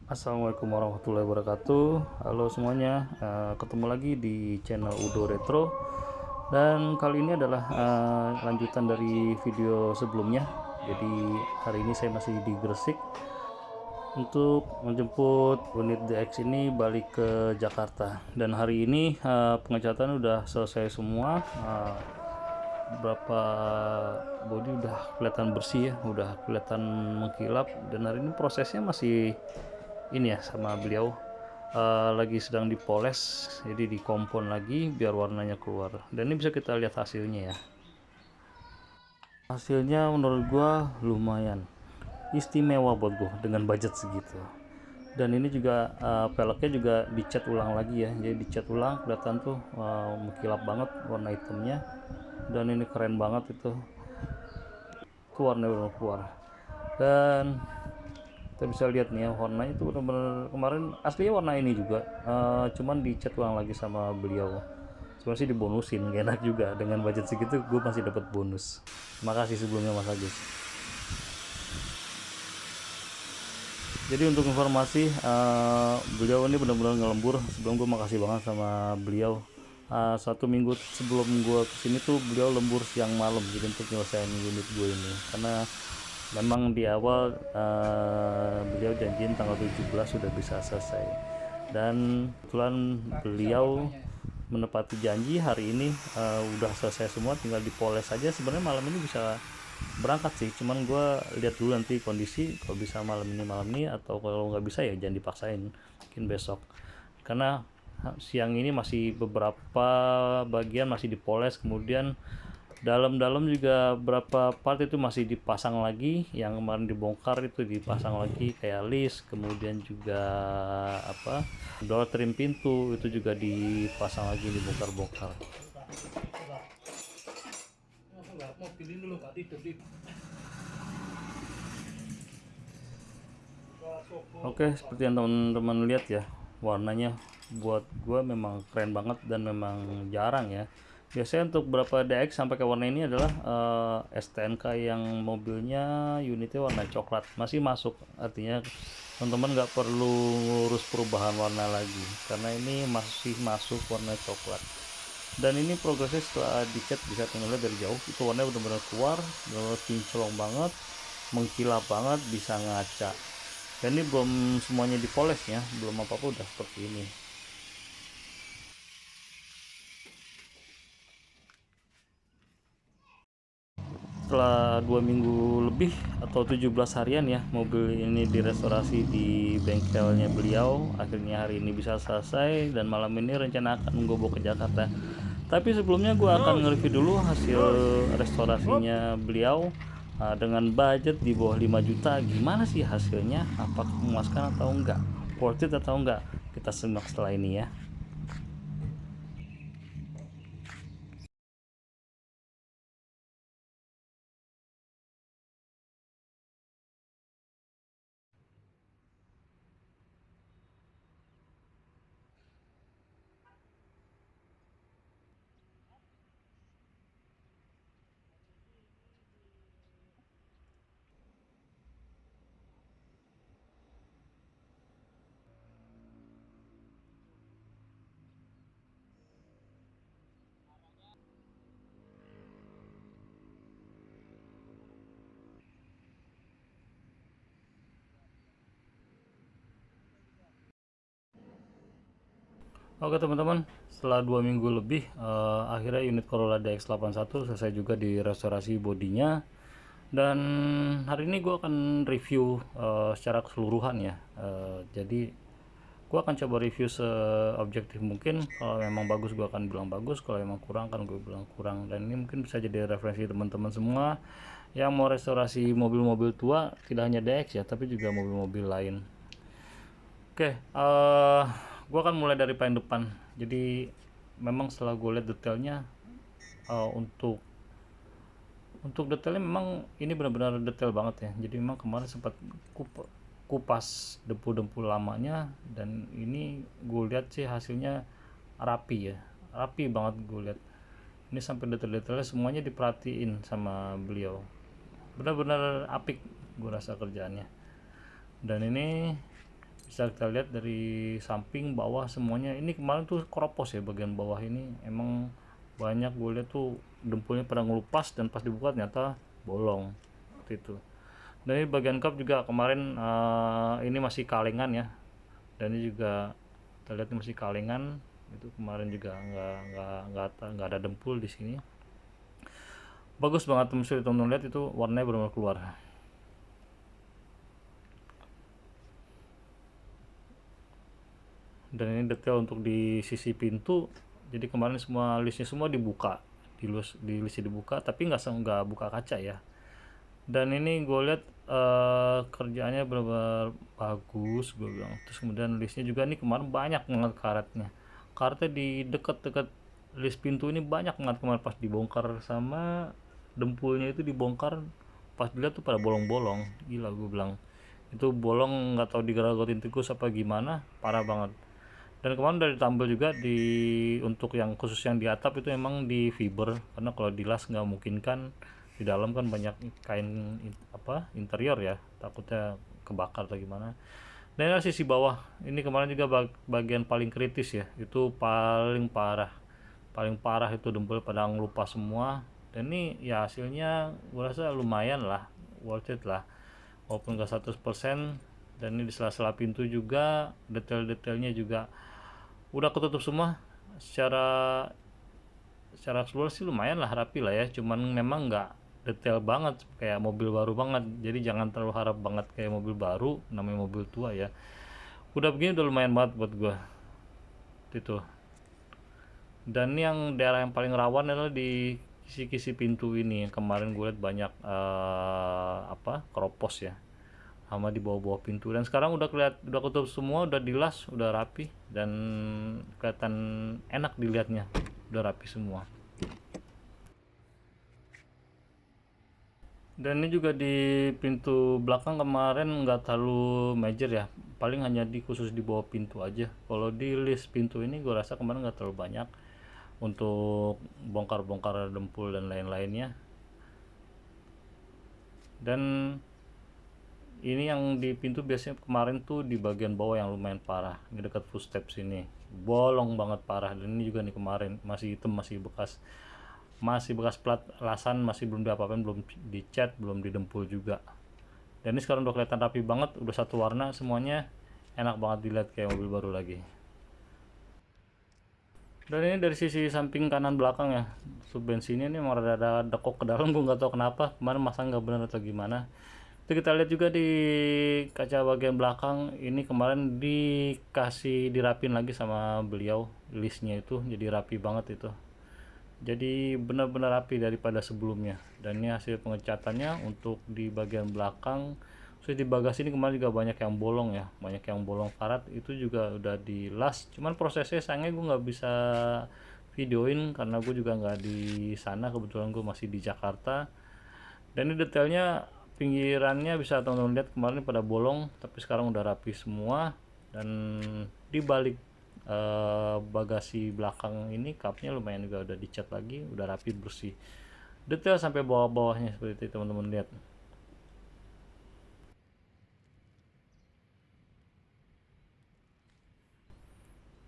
Assalamualaikum warahmatullahi wabarakatuh. Halo semuanya, ketemu lagi di channel Udo Retro. Dan kali ini adalah lanjutan dari video sebelumnya. Jadi hari ini saya masih di Gresik untuk menjemput unit DX ini balik ke Jakarta. Dan hari ini pengecatan udah selesai semua. Beberapa bodi udah kelihatan bersih ya, udah kelihatan mengkilap. Dan hari ini prosesnya masih ini ya sama beliau, lagi sedang dipoles, jadi dikompon lagi biar warnanya keluar. Dan ini bisa kita lihat hasilnya ya. Hasilnya menurut gua lumayan istimewa buat gua dengan budget segitu. Dan ini juga peleknya juga dicat ulang lagi ya, jadi dicat ulang kelihatan tuh mengkilap banget warna hitamnya. Dan ini keren banget itu warnanya udah keluar. Dan kita bisa lihat nih ya, warnanya itu benar-benar kemarin aslinya warna ini juga, cuman dicat ulang lagi sama beliau. Cuma sih dibonusin, gak enak juga dengan budget segitu gue masih dapat bonus. Terima kasih sebelumnya Mas Agus. Jadi untuk informasi, beliau ini benar-benar ngelembur. Sebelum gue makasih banget sama beliau. 1 minggu sebelum gue kesini tuh beliau lembur siang malam jadi untuk nyelesain unit gue ini, karena memang di awal beliau janjiin tanggal 17 sudah bisa selesai, dan kebetulan beliau menepati janji. Hari ini udah selesai semua, tinggal dipoles saja. Sebenarnya malam ini bisa berangkat sih, cuman gue lihat dulu nanti kondisi, kalau bisa malam ini, atau kalau nggak bisa ya jangan dipaksain, mungkin besok. Karena siang ini masih beberapa bagian masih dipoles, kemudian dalam-dalam juga beberapa part itu masih dipasang lagi, yang kemarin dibongkar itu dipasang lagi kayak list, kemudian juga apa, door trim pintu itu juga dipasang lagi, dibongkar-bongkar. Oke, seperti yang teman-teman lihat ya, warnanya buat gua memang keren banget dan memang jarang ya. Biasanya untuk beberapa DX sampai ke warna ini adalah STNK yang mobilnya unitnya warna coklat masih masuk, artinya teman-teman nggak perlu ngurus perubahan warna lagi karena ini masih masuk warna coklat. Dan ini progresnya setelah dicat bisa teman lihat dari jauh, itu warnanya benar-benar keluar, benar-benar kinclong banget, mengkilap banget, bisa ngaca. Dan ini belum semuanya dipoles ya, belum apa-apa udah seperti ini. Setelah 2 minggu lebih atau 17 harian ya mobil ini direstorasi di bengkelnya beliau, akhirnya hari ini bisa selesai dan malam ini rencana akan bawa ke Jakarta. Tapi sebelumnya gue akan nge-review dulu hasil restorasinya beliau dengan budget di bawah 5 juta. Gimana sih hasilnya, apakah memuaskan atau enggak, worth it atau enggak, kita simak setelah ini ya. Oke teman-teman, setelah 2 minggu lebih akhirnya unit Corolla DX81 selesai juga di restorasi bodinya. Dan hari ini gue akan review secara keseluruhan ya. Jadi gue akan coba review seobjektif mungkin. Kalau memang bagus gue akan bilang bagus, kalau memang kurang kan gue bilang kurang. Dan ini mungkin bisa jadi referensi teman-teman semua yang mau restorasi mobil-mobil tua, tidak hanya DX ya, tapi juga mobil-mobil lain. Oke, gue akan mulai dari paling depan. Jadi memang setelah gue lihat detailnya, untuk detailnya memang ini benar-benar detail banget ya. Jadi memang kemarin sempat kupas debu-debu lamanya, dan ini gue lihat sih hasilnya rapi ya, rapi banget gue lihat. Ini sampai detail-detailnya semuanya diperhatiin sama beliau, benar-benar apik gue rasa kerjaannya. Dan ini Bisa kita lihat dari samping, bawah, semuanya. Ini kemarin tuh keropos ya, bagian bawah ini emang banyak gue lihat tuh dempulnya pada ngelupas, dan pas dibuka ternyata bolong seperti itu. Dan ini bagian cup juga kemarin ini masih kalengan ya, dan ini juga kita lihat masih kalengan. Itu kemarin juga nggak ada dempul di sini. Bagus banget teman-teman, lihat itu warnanya benar-benar keluar. Dan ini detail untuk di sisi pintu. Jadi kemarin semua listnya semua dibuka, di listnya dibuka, tapi nggak buka kaca ya. Dan ini gue lihat kerjaannya benar-benar bagus, gue bilang. Terus kemudian listnya juga nih kemarin banyak banget karetnya di deket-deket list pintu ini banyak banget kemarin. Pas dibongkar sama dempulnya itu dibongkar, pas dilihat tuh pada bolong-bolong, gila gue bilang. Itu bolong nggak tahu digeragotin tikus apa gimana, parah banget. Dan kemarin udah ditambal juga untuk yang khusus yang di atap itu emang di fiber, karena kalau di las nggak mungkin kan, di dalam kan banyak kain interior ya, takutnya kebakar atau gimana. Dan sisi bawah ini kemarin juga bagian paling kritis ya, itu paling parah itu dempul pada ngelupas semua. Dan ini ya hasilnya gue rasa lumayan lah, worth it lah, walaupun gak 100%. Dan ini di sela-sela pintu juga detail-detailnya juga udah ketutup semua. Secara keseluruhan sih lumayan lah, rapi lah ya, cuman memang nggak detail banget kayak mobil baru banget. Jadi jangan terlalu harap banget kayak mobil baru, namanya mobil tua ya. Udah begini udah lumayan banget buat gua itu. Dan yang daerah yang paling rawan adalah di kisi-kisi pintu ini, yang kemarin gue lihat banyak keropos ya, sama di bawah-bawah pintu. Dan sekarang udah ketutup semua, udah dilas, udah rapi, dan kelihatan enak dilihatnya, udah rapi semua. Dan ini juga di pintu belakang kemarin nggak terlalu major ya, paling hanya khusus di bawah pintu aja. Kalau di list pintu ini gue rasa kemarin nggak terlalu banyak untuk bongkar-bongkar dempul dan lain-lainnya. Dan ini yang di pintu biasanya kemarin tuh di bagian bawah yang lumayan parah, ini dekat footstep sini bolong banget parah. Dan ini juga nih kemarin masih hitam, masih bekas plat lasan, masih belum diapa-apain, belum dicat, belum didempul juga. Dan ini sekarang udah kelihatan rapi banget, udah satu warna semuanya, enak banget dilihat kayak mobil baru lagi. Dan ini dari sisi samping kanan belakang ya, sub bensinnya ini emang rada dekok ke dalam, gue nggak tahu kenapa kemarin masang nggak benar atau gimana. Itu kita lihat juga di kaca bagian belakang, ini kemarin dirapin lagi sama beliau listnya, itu jadi rapi banget itu, jadi benar-benar rapi daripada sebelumnya. Dan ini hasil pengecatannya untuk di bagian belakang. So di bagasi ini kemarin juga banyak yang bolong ya, banyak yang bolong karat, itu juga udah dilas. Cuman prosesnya sayangnya gue nggak bisa videoin karena gue juga nggak di sana, kebetulan gue masih di Jakarta. Dan ini detailnya pinggirannya bisa teman-teman lihat, kemarin pada bolong tapi sekarang udah rapi semua. Dan di balik bagasi belakang ini cupnya lumayan juga udah dicat lagi, udah rapi bersih, detail sampai bawah-bawahnya seperti itu teman-teman lihat.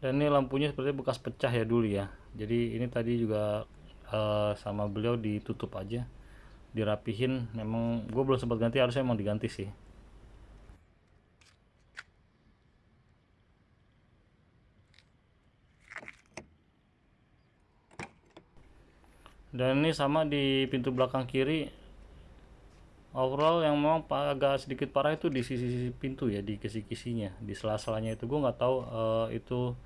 Dan ini lampunya seperti bekas pecah ya dulu ya, jadi ini tadi juga sama beliau ditutup aja, dirapihin. Memang gue belum sempat ganti, harusnya emang diganti sih. Dan ini sama di pintu belakang kiri, overall yang memang agak sedikit parah itu di sisi pintu ya, di kisi-kisinya, di sela-selanya itu. Gue nggak tahu itu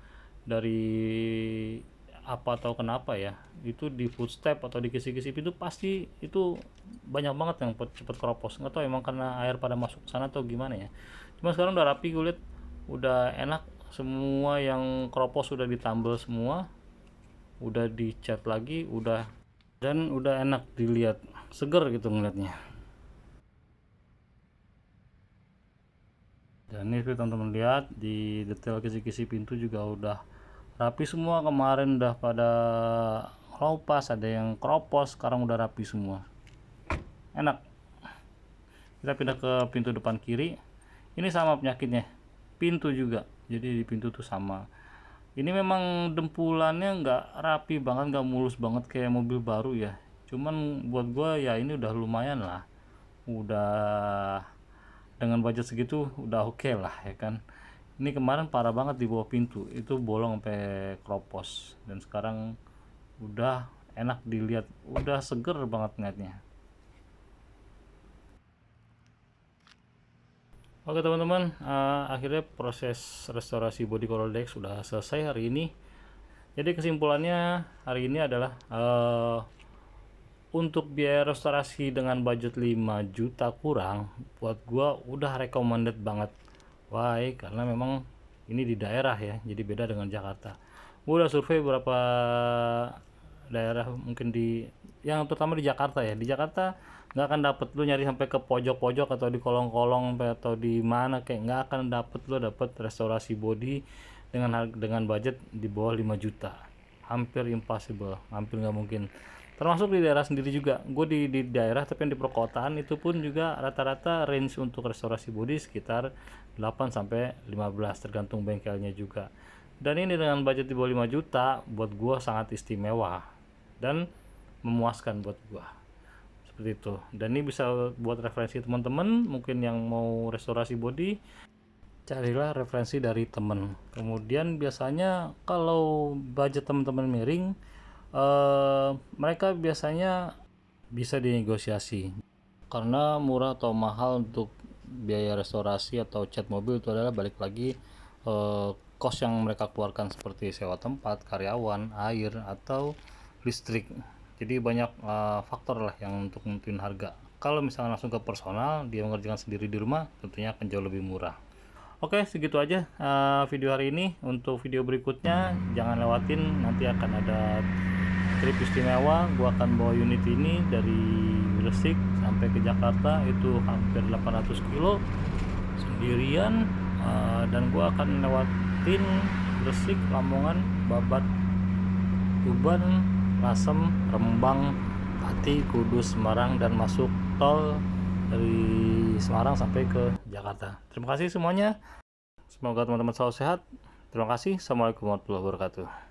dari apa atau kenapa ya, itu di footstep atau di kisi-kisi pintu pasti itu banyak banget yang cepet keropos. Nggak tahu emang karena air pada masuk ke sana atau gimana ya. Cuma sekarang udah rapi, gue lihat udah enak semua, yang keropos sudah ditambal semua, udah dicat lagi, dan udah enak dilihat, seger gitu ngeliatnya. Dan ini teman-teman lihat di detail kisi-kisi pintu juga udah rapi semua. Kemarin udah pada kelopas, ada yang keropos, sekarang udah rapi semua, enak. Kita pindah ke pintu depan kiri, ini sama penyakitnya, pintu juga. Jadi di pintu tuh sama. Ini memang dempulannya nggak rapi banget, nggak mulus banget kayak mobil baru ya. Cuman buat gua ya ini udah lumayan lah. Udah dengan budget segitu udah oke lah ya kan. Ini kemarin parah banget di bawah pintu, itu bolong sampai kropos, dan sekarang udah enak dilihat, udah seger banget ngeliatnya. Oke teman-teman, akhirnya proses restorasi body coral deck sudah selesai hari ini. Jadi kesimpulannya hari ini adalah untuk biaya restorasi dengan budget 5 juta kurang, buat gua udah recommended banget. Why? Karena memang ini di daerah ya, jadi beda dengan Jakarta. Gua udah survei beberapa daerah, mungkin di yang terutama di Jakarta ya. Di Jakarta nggak akan dapet, lu nyari sampai ke pojok-pojok atau di kolong-kolong atau di mana, kayak nggak akan dapet lu dapet restorasi body dengan budget di bawah 5 juta. Hampir impossible, hampir nggak mungkin. Termasuk di daerah sendiri juga. Gue di daerah tapi yang di perkotaan itu pun juga rata-rata range untuk restorasi body sekitar 8 sampai 15 tergantung bengkelnya juga. Dan ini dengan budget di bawah 5 juta buat gue sangat istimewa dan memuaskan buat gue. Seperti itu. Dan ini bisa buat referensi teman-teman mungkin yang mau restorasi body, carilah referensi dari temen. Kemudian biasanya kalau budget teman-teman miring, mereka biasanya bisa dinegosiasi, karena murah atau mahal untuk biaya restorasi atau cat mobil itu adalah balik lagi cost yang mereka keluarkan seperti sewa tempat, karyawan, air, atau listrik. Jadi banyak faktor lah yang untuk menentuin harga. Kalau misalnya langsung ke personal, dia mengerjakan sendiri di rumah, tentunya akan jauh lebih murah. Oke, segitu aja video hari ini. Untuk video berikutnya jangan lewatin, nanti akan ada trip istimewa. Gua akan bawa unit ini dari Gresik sampai ke Jakarta, itu hampir 800 kilo sendirian, dan gua akan lewatin Gresik, Lamongan, Babat, Tuban, Lasem, Rembang, Pati, Kudus, Semarang, dan masuk tol dari Semarang sampai ke Jakarta. Terima kasih semuanya. Semoga teman-teman selalu sehat. Terima kasih. Assalamualaikum warahmatullahi wabarakatuh.